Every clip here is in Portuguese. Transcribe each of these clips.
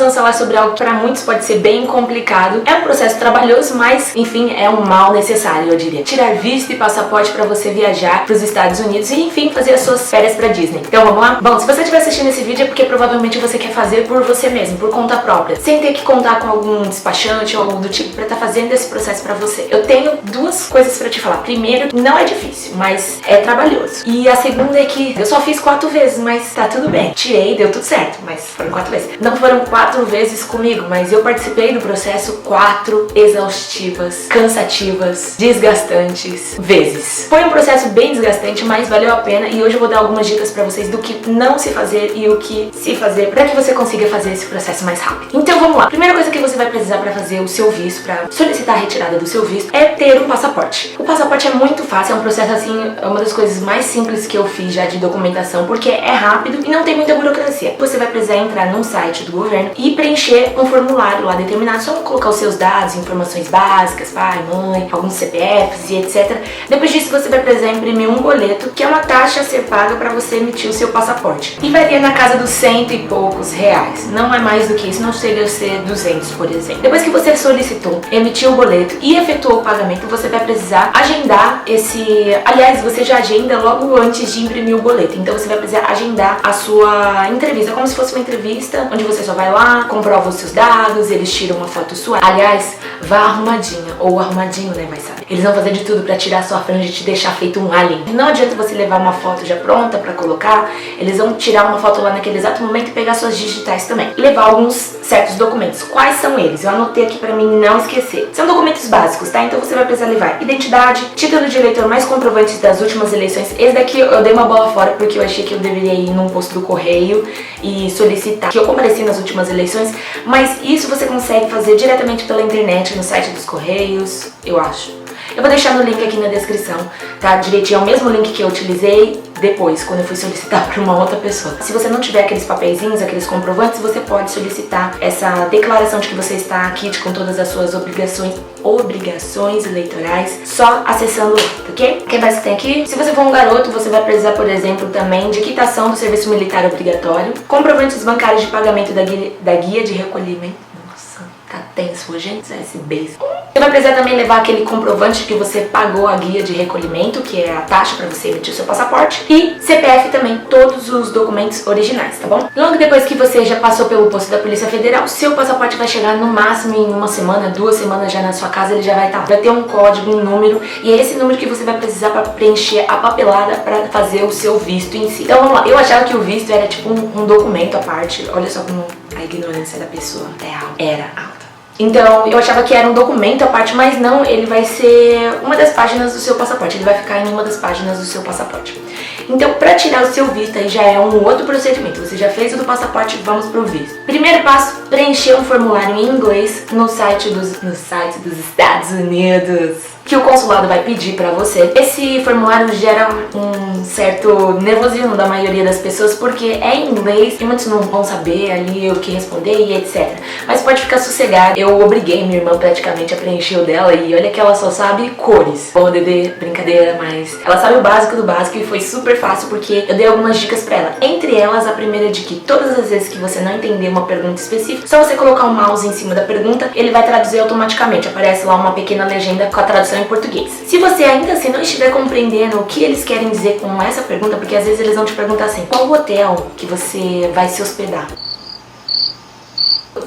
vamos falar sobre algo que para muitos pode ser bem complicado. É um processo trabalhoso, mas enfim, é um mal necessário, eu diria. Tirar visto e passaporte para você viajar para os Estados Unidos e enfim, fazer as suas férias para Disney. Então vamos lá? Bom, se você estiver assistindo esse vídeo é porque provavelmente você quer fazer por você mesmo, por conta própria, sem ter que contar com algum despachante ou algo do tipo para estar fazendo esse processo para você. Eu tenho duas coisas para te falar. Primeiro, não é difícil, mas é trabalhoso. E a segunda é que eu só fiz 4 vezes, mas tá tudo bem. Tirei, deu tudo certo, mas foram 4 vezes. Não foram 4 vezes comigo, mas eu participei do processo 4 exaustivas, cansativas, desgastantes vezes. Foi um processo bem desgastante, mas valeu a pena e hoje eu vou dar algumas dicas pra vocês do que não se fazer e o que se fazer pra que você consiga fazer esse processo mais rápido. Então vamos lá. Primeira coisa que você vai precisar pra fazer o seu visto, pra solicitar a retirada do seu visto, é ter um passaporte. O passaporte é muito fácil, é um processo assim, é uma das coisas mais simples que eu fiz já de documentação, porque é rápido e não tem muita burocracia. Você vai precisar entrar num site do governo e preencher um formulário lá determinado, só colocar os seus dados, informações básicas, pai, mãe, alguns CPFs e etc. Depois disso você vai precisar imprimir um boleto, que é uma taxa a ser paga para você emitir o seu passaporte. E vai ter na casa dos 100 e poucos reais. Não é mais do que isso, não chega a ser 200, por exemplo. Depois que você solicitou, emitiu o boleto e efetuou o pagamento, você vai precisar agendar esse... Aliás, você já agenda logo antes de imprimir o boleto. Então você vai precisar agendar a sua entrevista, como se fosse uma entrevista, onde você só vai lá, comprova os seus dados, eles tiram uma foto sua. Aliás, vá arrumadinha, ou arrumadinho, né, vai saber. Eles vão fazer de tudo pra tirar a sua franja e te deixar feito um alien. Não adianta você levar uma foto já pronta pra colocar, eles vão tirar uma foto lá naquele exato momento e pegar suas digitais também. E levar alguns certos documentos. Quais são eles? Eu anotei aqui pra mim não esquecer. São documentos básicos, tá? Então você vai precisar levar identidade, título de eleitor mais comprovantes das últimas eleições. Esse daqui eu dei uma bola fora porque eu achei que eu deveria ir num posto do correio e solicitar que eu compareci nas últimas eleições, mas isso você consegue fazer diretamente pela internet, no site dos Correios, eu acho. Eu vou deixar no link aqui na descrição, tá? Direitinho, é o mesmo link que eu utilizei depois, quando eu fui solicitar para uma outra pessoa. Se você não tiver aqueles papeizinhos, aqueles comprovantes, você pode solicitar essa declaração de que você está aqui com todas as suas obrigações eleitorais, só acessando lá, ok? O que mais que tem aqui? Se você for um garoto, você vai precisar, por exemplo, também de quitação do serviço militar obrigatório, comprovantes bancários de pagamento da guia de recolhimento. Tá tenso, gente, esse beijo. Você vai precisar também levar aquele comprovante que você pagou a guia de recolhimento, que é a taxa para você emitir o seu passaporte, e CPF também, todos os documentos originais, tá bom? Logo depois que você já passou pelo posto da Polícia Federal, seu passaporte vai chegar no máximo em 1 semana, 2 semanas já na sua casa, ele já vai estar. Vai ter um código, um número, e é esse número que você vai precisar para preencher a papelada para fazer o seu visto em si. Então vamos lá, eu achava que o visto era tipo um documento à parte, olha só como a ignorância da pessoa era alta. Então, eu achava que era um documento à parte, mas não, ele vai ser uma das páginas do seu passaporte, ele vai ficar em uma das páginas do seu passaporte. Então, para tirar o seu visto, aí já é um outro procedimento. Você já fez o do passaporte, vamos pro visto. Primeiro passo, preencher um formulário em inglês no site dos Estados Unidos, que o consulado vai pedir pra você. Esse formulário gera um certo nervosismo da maioria das pessoas, porque é em inglês e muitos não vão saber ali o que responder e etc. Mas pode ficar sossegado. Eu obriguei minha irmã praticamente a preencher o dela e olha que ela só sabe cores. Bom, Dedê, brincadeira, mas ela sabe o básico do básico e foi super fácil porque eu dei algumas dicas pra ela. Entre elas, a primeira de que todas as vezes que você não entender uma pergunta específica, só você colocar o mouse em cima da pergunta, ele vai traduzir automaticamente. Aparece lá uma pequena legenda com a tradução em português. Se você ainda assim não estiver compreendendo o que eles querem dizer com essa pergunta, porque às vezes eles vão te perguntar assim, qual hotel que você vai se hospedar?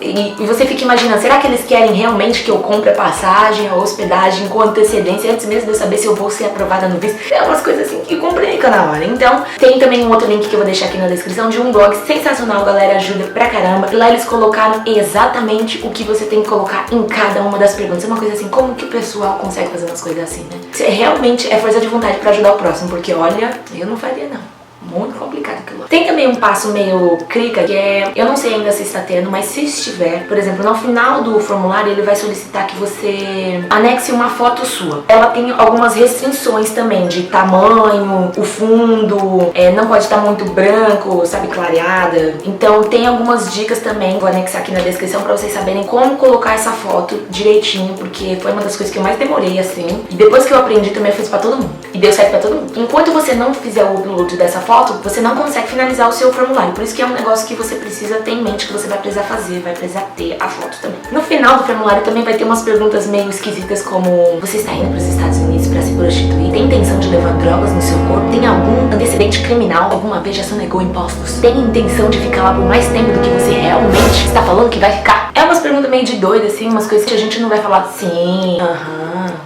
E você fica imaginando, será que eles querem realmente que eu compre a passagem, a hospedagem com antecedência, antes mesmo de eu saber se eu vou ser aprovada no visto? É umas coisas assim que complica na hora. Então, tem também um outro link que eu vou deixar aqui na descrição de um blog sensacional, galera, ajuda pra caramba. E lá eles colocaram exatamente o que você tem que colocar em cada uma das perguntas. É uma coisa assim, como que o pessoal consegue fazer umas coisas assim, né? Isso realmente é força de vontade pra ajudar o próximo, porque olha, eu não faria não. Muito complicado aquilo lá. Tem também um passo meio clica, que é, eu não sei ainda se está tendo, mas se estiver, por exemplo, no final do formulário ele vai solicitar que você anexe uma foto sua. Ela tem algumas restrições também de tamanho, o fundo, não pode estar muito branco, sabe, clareada. Então tem algumas dicas também, vou anexar aqui na descrição pra vocês saberem como colocar essa foto direitinho, porque foi uma das coisas que eu mais demorei, assim. E depois que eu aprendi também eu fiz pra todo mundo. E deu certo pra todo mundo. Enquanto você não fizer o upload dessa foto, você não consegue finalizar o seu formulário. Por isso que é um negócio que você precisa ter em mente, que você vai precisar fazer, vai precisar ter a foto também. No final do formulário também vai ter umas perguntas meio esquisitas como: você está indo para os Estados Unidos para se prostituir? Tem intenção de levar drogas no seu corpo? Tem algum antecedente criminal? Alguma vez já sonegou impostos? Tem intenção de ficar lá por mais tempo do que você realmente está falando que vai ficar? É umas perguntas meio de doida, assim, umas coisas que a gente não vai falar sim,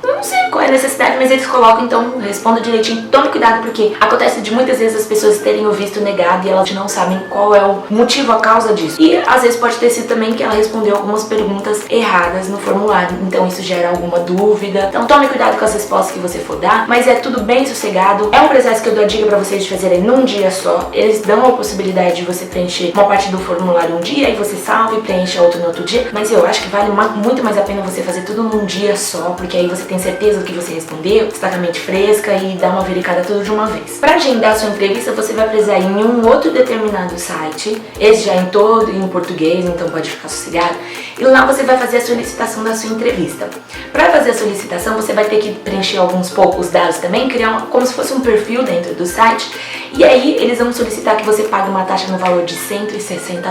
não sei qual é a necessidade, mas eles colocam, então responda direitinho. Tome cuidado, porque acontece de muitas vezes as pessoas terem o visto negado e elas não sabem qual é o motivo, a causa disso. E às vezes pode ter sido também que ela respondeu algumas perguntas erradas no formulário, então isso gera alguma dúvida. Então tome cuidado com as respostas que você for dar, mas é tudo bem sossegado. É um processo que eu dou a dica pra vocês de fazerem num dia só. Eles dão a possibilidade de você preencher uma parte do formulário um dia e você salva e preenche a outra no outro dia, mas eu acho que vale muito mais a pena você fazer tudo num dia só, porque aí você tem certeza do que você respondeu, está com a mente fresca e dá uma verificada tudo de uma vez. Para agendar a sua entrevista, você vai precisar ir em um outro determinado site, esse já em português, então pode ficar sossegado, e lá você vai fazer a solicitação da sua entrevista. Para fazer a solicitação, você vai ter que preencher alguns poucos dados também, criar como se fosse um perfil dentro do site, e aí eles vão solicitar que você pague uma taxa no valor de $160.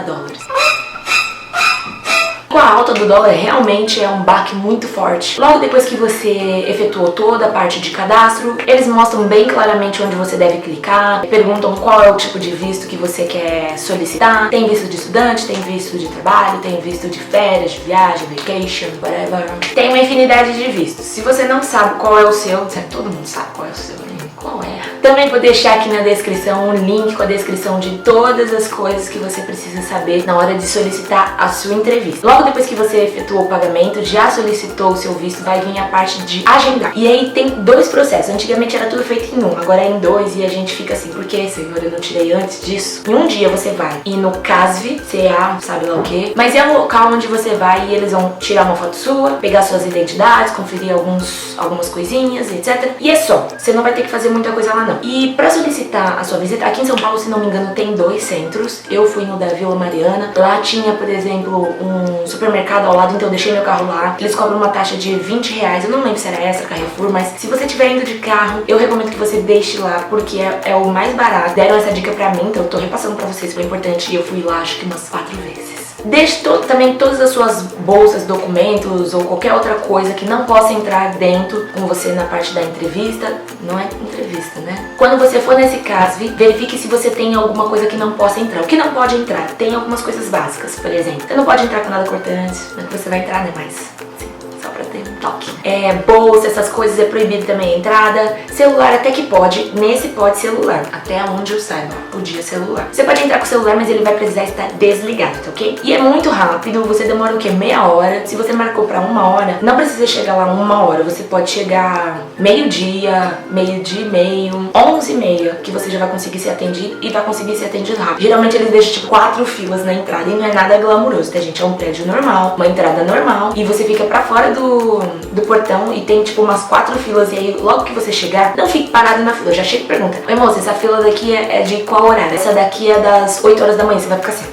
Com a alta do dólar, realmente é um baque muito forte. Logo depois que você efetuou toda a parte de cadastro, eles mostram bem claramente onde você deve clicar, perguntam qual é o tipo de visto que você quer solicitar. Tem visto de estudante, tem visto de trabalho, tem visto de férias, de viagem, vacation, whatever. Tem uma infinidade de vistos. Se você não sabe qual é o seu, todo mundo sabe qual é o seu, né? Qual é? Também vou deixar aqui na descrição um link com a descrição de todas as coisas que você precisa saber na hora de solicitar a sua entrevista. Logo depois que você efetuou o pagamento, já solicitou o seu visto, vai vir a parte de agendar. E aí tem dois processos. Antigamente era tudo feito em um, agora é em dois e a gente fica assim, por que, senhor, eu não tirei antes disso? Em um dia você vai ir no CASV, CA, sabe lá o que, mas é um local onde você vai e eles vão tirar uma foto sua, pegar suas identidades, conferir algumas coisinhas, etc. E é só. Você não vai ter que fazer muita coisa lá não. E pra solicitar a sua visita, aqui em São Paulo, se não me engano, tem 2 centros. Eu fui no da Vila Mariana. Lá tinha, por exemplo, um supermercado ao lado, então eu deixei meu carro lá. Eles cobram uma taxa de R$20. Eu não lembro se era essa, Carrefour, mas se você estiver indo de carro, eu recomendo que você deixe lá, porque é o mais barato. Deram essa dica pra mim, então eu tô repassando pra vocês, foi importante. E eu fui lá, acho que umas 4 vezes. Deixe também todas as suas bolsas, documentos ou qualquer outra coisa que não possa entrar dentro com você na parte da entrevista. Não é entrevista, né? Quando você for nesse CASV, verifique se você tem alguma coisa que não possa entrar. O que não pode entrar? Tem algumas coisas básicas, por exemplo. Você não pode entrar com nada cortante, não é que você vai entrar, né? Mas só pra ter um toque. Bolsa, essas coisas é proibido também a entrada. Celular até que pode. Nesse pode celular. Até onde eu saiba, podia celular. Você pode entrar com o celular, mas ele vai precisar estar desligado, tá ok? E é muito rápido, você demora o quê? Meia hora. Se você marcou pra 1 hora, não precisa chegar lá 1 hora. Você pode chegar meio-dia, meio-dia e meio, 11h30, que você já vai conseguir ser atendido e vai conseguir ser atendido rápido. Geralmente eles deixam tipo 4 filas na entrada e não é nada glamouroso, tá, gente? É um prédio normal, uma entrada normal e você fica pra fora do portão e tem tipo umas 4 filas e aí logo que você chegar, não fique parado na fila, já chega e pergunta: oi moça, essa fila daqui é de qual horário? Essa daqui é das 8 horas da manhã, você vai ficar assim.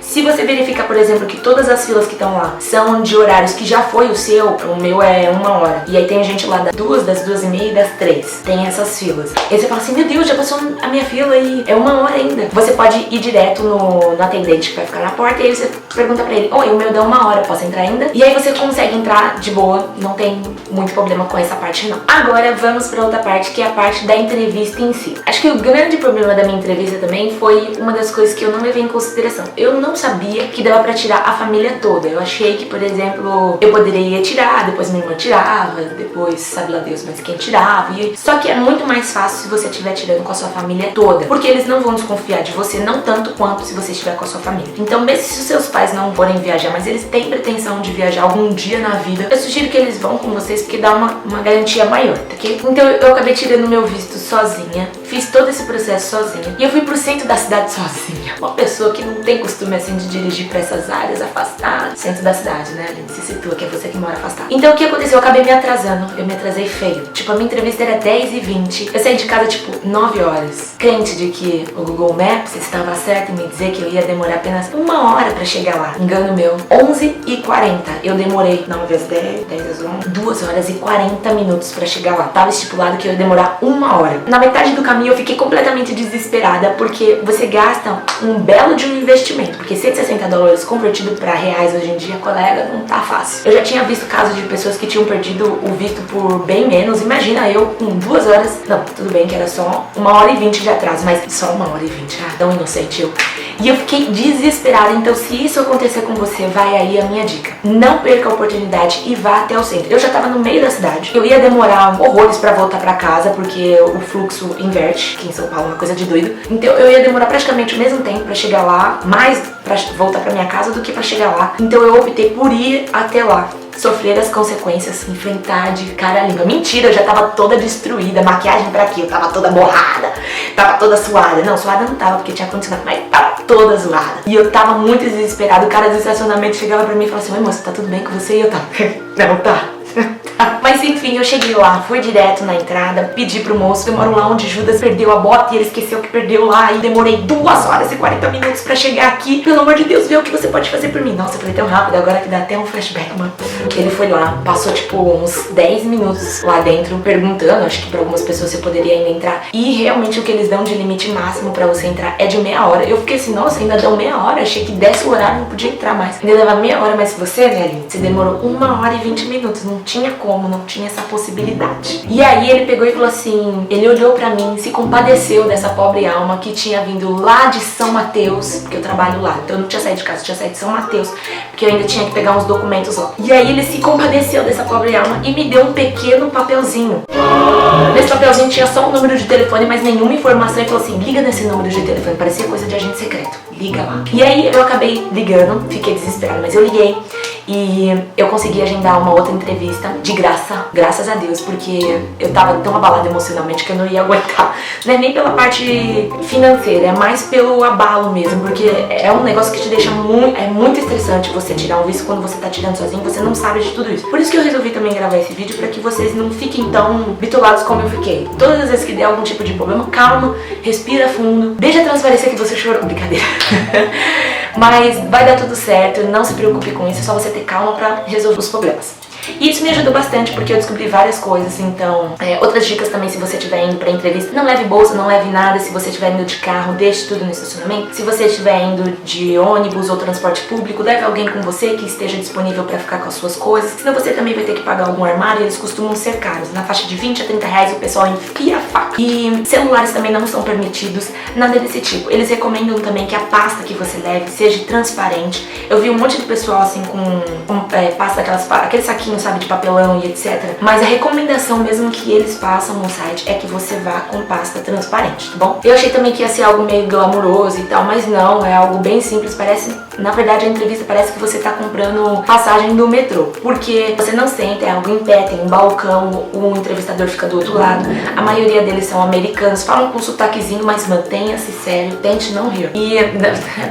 Se você verificar, por exemplo, que todas as filas que estão lá são de horários que já foi o seu, o meu é 1 hora, e aí tem gente lá das 2h30 e das 3, tem essas filas. E aí você fala assim, meu Deus, já passou a minha fila e é 1 hora ainda. Você pode ir direto no atendente que vai ficar na porta e aí você pergunta pra ele, oi, o meu deu 1 hora, posso entrar ainda? E aí você consegue entrar de boa, não tem muito problema com essa parte não. Agora vamos pra outra parte, que é a parte da entrevista em si. Acho que o grande problema da minha entrevista também foi uma das coisas que eu não levei em consideração. Eu não sabia que dava pra tirar a família toda. Eu achei que, por exemplo, eu poderia tirar, depois minha irmã tirava, depois sabe lá Deus, mas quem tirava. Só que é muito mais fácil se você estiver tirando com a sua família toda, porque eles não vão desconfiar de você, não tanto quanto se você estiver com a sua família. Então, mesmo se os seus pais não forem viajar, mas eles têm pretensão de viajar algum dia na vida, eu sugiro que eles vão com vocês, porque dá uma garantia maior, tá ok? Então eu acabei tirando meu visto sozinha, fiz todo esse processo sozinha, e eu fui pro centro da cidade sozinha. Uma pessoa que não tem costume assim assim de dirigir pra essas áreas afastadas, centro da cidade, né? A gente se situa, que é você que mora afastado. Então o que aconteceu? Eu acabei me atrasando, eu me atrasei feio. Tipo, a minha entrevista era 10h20, eu saí de casa tipo 9 horas. Crente de que o Google Maps estava certo em me dizer que eu ia demorar apenas 1 hora pra chegar lá. Engano meu. 11h40. Eu demorei 9 às 10, 10 às 11, 2 horas e 40 minutos pra chegar lá. Tava estipulado que eu ia demorar 1 hora. Na metade do caminho eu fiquei completamente desesperada, porque você gasta um belo de um investimento, porque $160 convertido pra reais hoje em dia, colega, não tá fácil. Eu já tinha visto casos de pessoas que tinham perdido o visto por bem menos. Imagina eu com 2 horas, não, tudo bem que era só 1h20 de atraso, mas só 1h20, tão inocente eu. E eu fiquei desesperada. Então se isso acontecer com você, vai aí a minha dica: não perca a oportunidade e vá até o centro. Eu já tava no meio da cidade, eu ia demorar horrores pra voltar pra casa, porque o fluxo inverte, aqui em São Paulo é uma coisa de doido. Então eu ia demorar praticamente o mesmo tempo pra chegar lá, mais pra voltar pra minha casa do que pra chegar lá. Então eu optei por ir até lá, sofrer as consequências, enfrentar de cara limpa. Mentira, eu já tava toda destruída, maquiagem pra quê? Eu tava toda borrada, tava toda suada. Não, suada não tava, porque tinha condicionado, mas tava toda zoada. E eu tava muito desesperada. O cara do estacionamento chegava pra mim e falava assim: oi moça, tá tudo bem com você? E eu tava, não, tá. Mas enfim, eu cheguei lá, fui direto na entrada, pedi pro moço, eu moro lá onde Judas perdeu a bota e ele esqueceu que perdeu lá, e demorei 2 horas e 40 minutos pra chegar aqui. Pelo amor de Deus, vê o que você pode fazer por mim. Nossa, eu falei tão rápido, agora que dá até um flashback, mano. Ele foi lá, passou tipo uns 10 minutos lá dentro, perguntando, acho que pra algumas pessoas você poderia ainda entrar. E realmente o que eles dão de limite máximo pra você entrar é de meia hora. Eu fiquei assim, nossa, ainda dão meia hora, achei que desse o horário, não podia entrar mais. Ainda leva meia hora, mas você, velho, você demorou 1h20, não tinha como, não tinha essa possibilidade. E aí ele pegou e falou assim, ele olhou pra mim, se compadeceu dessa pobre alma que tinha vindo lá de São Mateus, porque eu trabalho lá, então eu não tinha saído de casa, eu tinha saído de São Mateus, porque eu ainda tinha que pegar uns documentos lá. E aí ele se compadeceu dessa pobre alma e me deu um pequeno papelzinho. Nesse papelzinho tinha só um número de telefone, mas nenhuma informação, e falou assim, liga nesse número de telefone, parecia coisa de agente secreto, liga lá. E aí eu acabei ligando, fiquei desesperada, mas eu liguei. E eu consegui agendar uma outra entrevista de graça, graças a Deus, porque eu tava tão abalada emocionalmente que eu não ia aguentar. Não é nem pela parte financeira, é mais pelo abalo mesmo, porque é um negócio que te deixa muito estressante você tirar um visto quando você tá tirando sozinho, você não sabe de tudo isso. Por isso que eu resolvi também gravar esse vídeo, pra que vocês não fiquem tão bitolados como eu fiquei. Todas as vezes que der algum tipo de problema, calma, respira fundo, deixa transparecer que você chorou. Brincadeira. Mas vai dar tudo certo, não se preocupe com isso, é só você ter calma pra resolver os problemas. E isso me ajudou bastante porque eu descobri várias coisas, então outras dicas também: se você estiver indo pra entrevista, não leve bolsa, não leve nada. Se você estiver indo de carro, deixe tudo no estacionamento. Se você estiver indo de ônibus ou transporte público, leve alguém com você que esteja disponível pra ficar com as suas coisas, senão você também vai ter que pagar algum armário, e eles costumam ser caros, na faixa de 20 a 30 reais o pessoal enfia a faca. E celulares também não são permitidos, nada desse tipo. Eles recomendam também que a pasta que você leve seja transparente. Eu vi um monte de pessoal assim com pasta, aqueles saquinhos, sabe, de papelão e etc. Mas a recomendação mesmo que eles passam no site é que você vá com pasta transparente, tá bom? Eu achei também que ia ser algo meio glamuroso e tal, mas não, é algo bem simples. Parece, na verdade, a entrevista parece que você tá comprando passagem do metrô, porque você não senta, é algo em pé, tem um balcão, o entrevistador fica do outro lado. A maioria deles são americanos, falam com sotaquezinho, mas mantenha-se sério, tente não rir. E é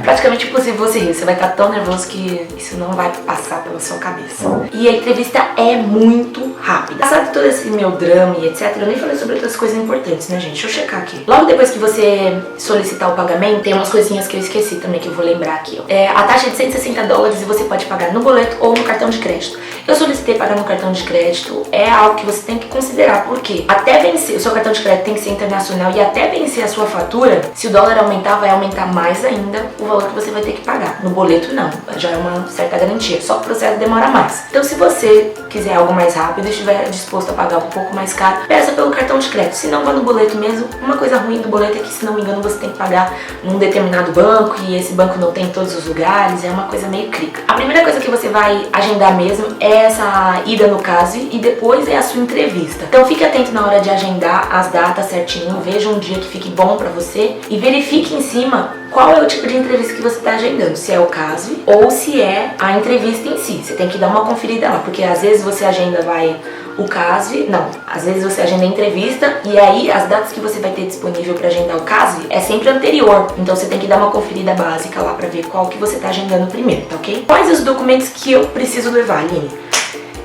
praticamente impossível você rir, você vai estar tão nervoso que isso não vai passar pela sua cabeça. E a entrevista é muito rápida. Passado todo esse meu drama e etc, eu nem falei sobre outras coisas importantes, né, gente? Deixa eu checar aqui. Logo depois que você solicitar o pagamento, tem umas coisinhas que eu esqueci também, que eu vou lembrar aqui, ó. A taxa é de $160 e você pode pagar no boleto ou no cartão de crédito. Eu solicitei pagar no cartão de crédito, é algo que você tem que considerar, porque até vencer, o seu cartão de crédito tem que ser internacional, e até vencer a sua fatura, se o dólar aumentar, vai aumentar mais ainda o valor que você vai ter que pagar. No boleto não, já é uma certa garantia, só que o processo demora mais. Então se você quiser algo mais rápido e estiver disposto a pagar um pouco mais caro, peça pelo cartão de crédito, se não, vá no boleto mesmo. Uma coisa ruim do boleto é que, se não me engano, você tem que pagar num determinado banco, e esse banco não tem em todos os lugares, é uma coisa meio crica. A primeira coisa que você vai agendar mesmo é essa ida no caso, e depois é a sua entrevista. Então fique atento na hora de agendar as datas certinho, veja um dia que fique bom pra você e verifique em cima qual é o tipo de entrevista que você está agendando, se é o caso ou se é a entrevista em si. Você tem que dar uma conferida lá, porque às vezes você agenda o CASV, não, às vezes você agenda a entrevista e aí as datas que você vai ter disponível para agendar o CASV é sempre anterior, então você tem que dar uma conferida básica lá para ver qual que você tá agendando primeiro, tá ok? Quais os documentos que eu preciso levar, Aline?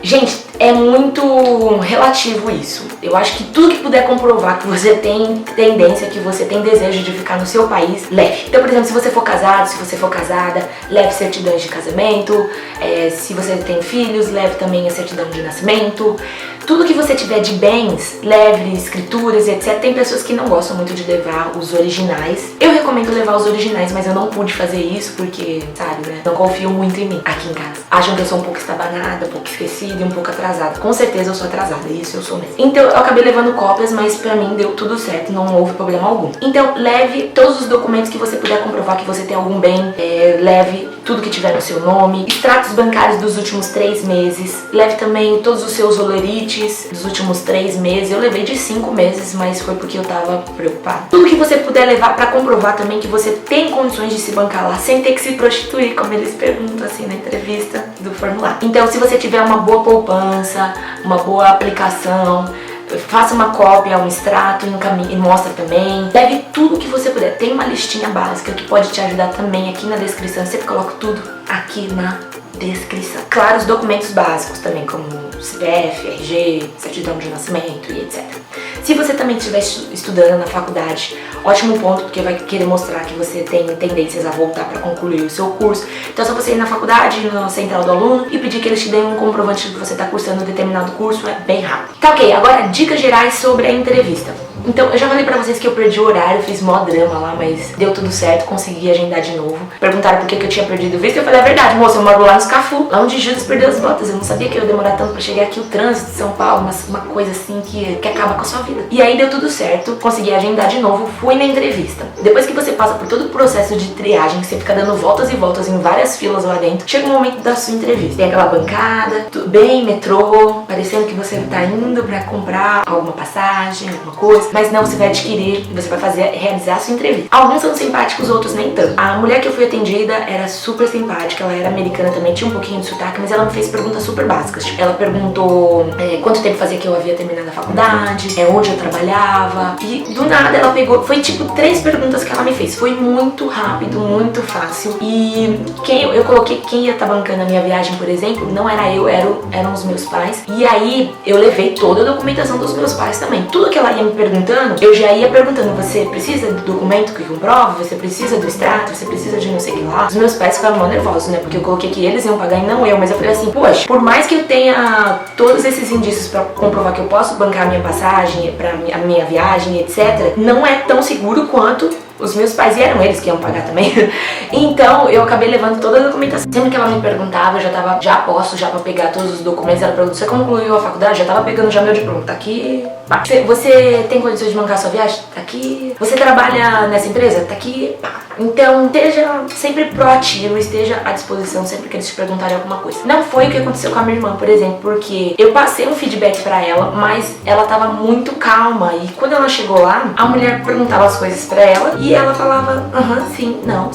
Gente, é muito relativo isso. Eu acho que tudo que puder comprovar que você tem tendência, que você tem desejo de ficar no seu país, leve. Então, por exemplo, se você for casado, se você for casada, leve certidões de casamento. Se você tem filhos, leve também a certidão de nascimento. Tudo que você tiver de bens, leve escrituras, etc. Tem pessoas que não gostam muito de levar os originais. Eu recomendo levar os originais, mas eu não pude fazer isso porque, sabe, né? Não confio muito em mim aqui em casa. Acham que eu sou um pouco estabanada, um pouco esquecida e um pouco atrasada. Com certeza eu sou atrasada, isso eu sou mesmo. Então eu acabei levando cópias, mas pra mim deu tudo certo, não houve problema algum. Então leve todos os documentos que você puder comprovar que você tem algum bem, leve tudo que tiver no seu nome, extratos bancários dos últimos 3 meses, leve também todos os seus olerites dos últimos 3 meses. Eu levei de 5 meses, mas foi porque eu tava preocupada. Tudo que você puder levar pra comprovar também que você tem condições de se bancar lá sem ter que se prostituir, como eles perguntam assim na entrevista do formulário. Então, se você tiver uma boa poupança, uma boa aplicação, faça uma cópia, um extrato e mostra também. Leve tudo que você puder. Tem uma listinha básica que pode te ajudar também aqui na descrição. Eu sempre coloco tudo aqui na descrição. Claro, os documentos básicos também, como CPF, RG, certidão de nascimento e etc. Se você também estiver estudando na faculdade, ótimo ponto, porque vai querer mostrar que você tem tendências a voltar para concluir o seu curso. Então é só você ir na faculdade, na central do aluno e pedir que eles te deem um comprovante de que você está cursando um determinado curso, é bem rápido. Tá ok, agora dicas gerais sobre a entrevista. Então, eu já falei pra vocês que eu perdi o horário, fiz mó drama lá, mas deu tudo certo, consegui agendar de novo. Perguntaram por que eu tinha perdido o visto, eu falei, é verdade, moça, eu moro lá nos Cafu, lá onde Judas perdeu as botas. Eu não sabia que eu ia demorar tanto pra chegar aqui, o trânsito de São Paulo, uma coisa assim que acaba com a sua vida. E aí deu tudo certo, consegui agendar de novo, fui na entrevista. Depois que você passa por todo o processo de triagem, você fica dando voltas e voltas em várias filas lá dentro, chega o momento da sua entrevista. Tem aquela bancada, tudo bem, metrô, parecendo que você tá indo pra comprar alguma passagem, alguma coisa, mas não, você vai adquirir e você vai realizar a sua entrevista. Alguns são simpáticos, outros nem tanto. A mulher que eu fui atendida era super simpática, ela era americana também, tinha um pouquinho de sotaque, mas ela me fez perguntas super básicas. Tipo, ela perguntou quanto tempo fazia que eu havia terminado a faculdade, onde eu trabalhava, e do nada ela pegou, foi tipo 3 perguntas que ela me fez. Foi muito rápido, muito fácil. E eu coloquei quem ia estar bancando a minha viagem, por exemplo, não era eu, eram os meus pais. E aí eu levei toda a documentação dos meus pais também. Tudo que ela ia me perguntando, eu já ia perguntando, você precisa do documento que comprova? Você precisa do extrato? Você precisa de não sei o que lá? Os meus pais ficaram mó nervosos, né? Porque eu coloquei que eles iam pagar e não eu. Mas eu falei assim, poxa, por mais que eu tenha todos esses indícios pra comprovar que eu posso bancar a minha passagem, a minha viagem, etc., não é tão seguro quanto os meus pais, e eram eles que iam pagar também. Então eu acabei levando toda a documentação. Sempre que ela me perguntava, eu já tava já posto já pra pegar todos os documentos. Ela perguntou, você concluiu a faculdade? Já tava pegando já meu diploma, tá aqui. Pá. Você tem condições de bancar a sua viagem? Tá aqui. Você trabalha nessa empresa? Tá aqui. Pá. Então esteja sempre proativo, esteja à disposição sempre que eles te perguntarem alguma coisa. Não foi o que aconteceu com a minha irmã, por exemplo, porque eu passei um feedback pra ela, mas ela tava muito calma, e quando ela chegou lá, a mulher perguntava as coisas pra ela e ela falava, sim, não,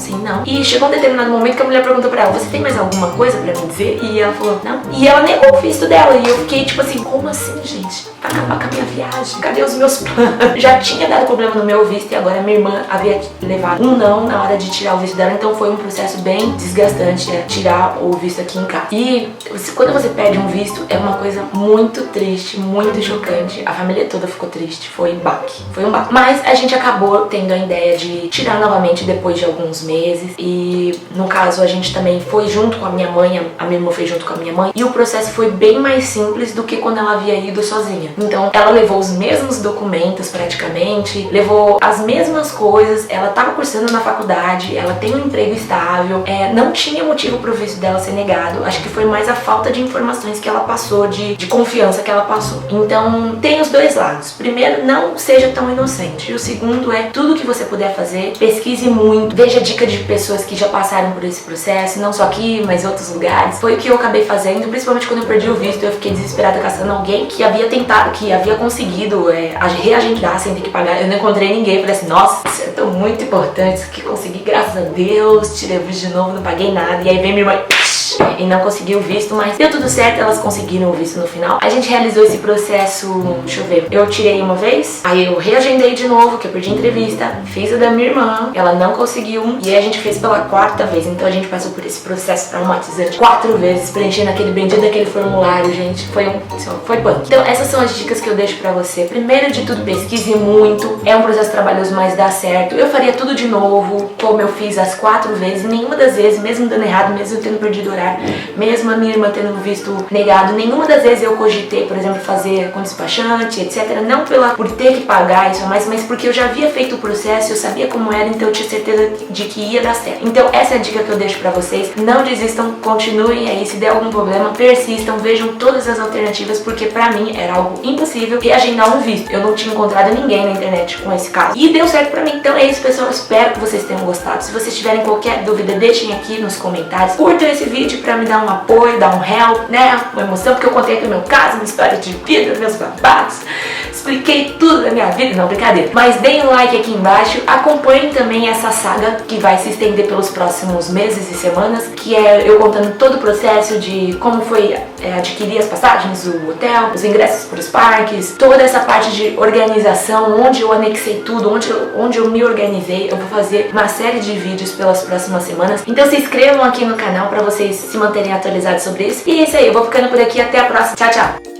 e chegou um determinado momento que a mulher perguntou pra ela, você tem mais alguma coisa pra me dizer? E ela falou, não. E ela negou o visto dela, e eu fiquei tipo assim, como assim, gente? Vai acabar com a minha viagem? Cadê os meus planos? Já tinha dado problema no meu visto e agora minha irmã havia levado um não na hora de tirar o visto dela, então foi um processo bem desgastante tirar o visto aqui em casa. E quando você perde um visto, é uma coisa muito triste, muito chocante. A família toda ficou triste, foi um baque. Mas a gente acabou tendo a ideia de tirar novamente depois de alguns meses, e no caso a gente também foi junto com a minha mãe, a minha irmã foi junto com a minha mãe, e o processo foi bem mais simples do que quando ela havia ido sozinha. Então ela levou os mesmos documentos praticamente, levou as mesmas coisas, ela tava cursando na faculdade, ela tem um emprego estável, não tinha motivo pro visto dela ser negado. Acho que foi mais a falta de informações que ela passou, de confiança que ela passou. Então tem os dois lados. Primeiro, não seja tão inocente, e o segundo é, tudo que você puder fazer, pesquise muito, veja dica de pessoas que já passaram por esse processo, não só aqui, mas em outros lugares. Foi o que eu acabei fazendo, principalmente quando eu perdi o visto, eu fiquei desesperada caçando alguém que havia tentado, que havia conseguido reagendar sem ter que pagar. Eu não encontrei ninguém, falei assim, nossa, isso é tão muito importante, isso que consegui, graças a Deus, tirei o visto de novo, não paguei nada. E aí vem minha irmã, e não consegui o visto, mas deu tudo certo, elas conseguiram o visto no final. A gente realizou esse processo, deixa eu ver, eu tirei uma vez, aí eu reagendei de novo, que eu perdi a entrevista, fiz a da minha irmã, ela não conseguiu, e aí a gente fez pela 4ª vez, então a gente passou por esse processo traumatizante 4 vezes, preenchendo aquele bendito daquele formulário, gente, foi punk. Então essas são as dicas que eu deixo pra você. Primeiro de tudo, pesquise muito, é um processo trabalhoso, mas dá certo. Eu faria tudo de novo, como eu fiz as 4 vezes, nenhuma das vezes, mesmo dando errado, mesmo tendo perdido horário, mesmo a minha irmã tendo visto negado, nenhuma das vezes eu cogitei, por exemplo, fazer com despachante, etc. Não por ter que pagar isso a mais, mas porque eu já havia feito o processo, eu sabia como era, então eu tinha certeza de que ia dar certo. Então essa é a dica que eu deixo pra vocês. Não desistam, continuem aí, se der algum problema, persistam, vejam todas as alternativas, porque pra mim era algo impossível reagendar um visto. Eu não tinha encontrado ninguém na internet com esse caso. E deu certo pra mim. Então é isso, pessoal. Espero que vocês tenham gostado. Se vocês tiverem qualquer dúvida, deixem aqui nos comentários. Curtam esse vídeo pra me dar um apoio, dar um help, né? Uma emoção, porque eu contei aqui o meu caso, minha história de vida, meus babados. Expliquei tudo da minha vida, não, brincadeira. Mas deem um like aqui embaixo, acompanhem também essa saga que vai se estender pelos próximos meses e semanas, que é eu contando todo o processo de como foi adquirir as passagens, o hotel, os ingressos para os parques, toda essa parte de organização, onde eu anexei tudo, onde eu me organizei. Eu vou fazer uma série de vídeos pelas próximas semanas, então se inscrevam aqui no canal para vocês se manterem atualizados sobre isso. E é isso aí, eu vou ficando por aqui, até a próxima, tchau, tchau!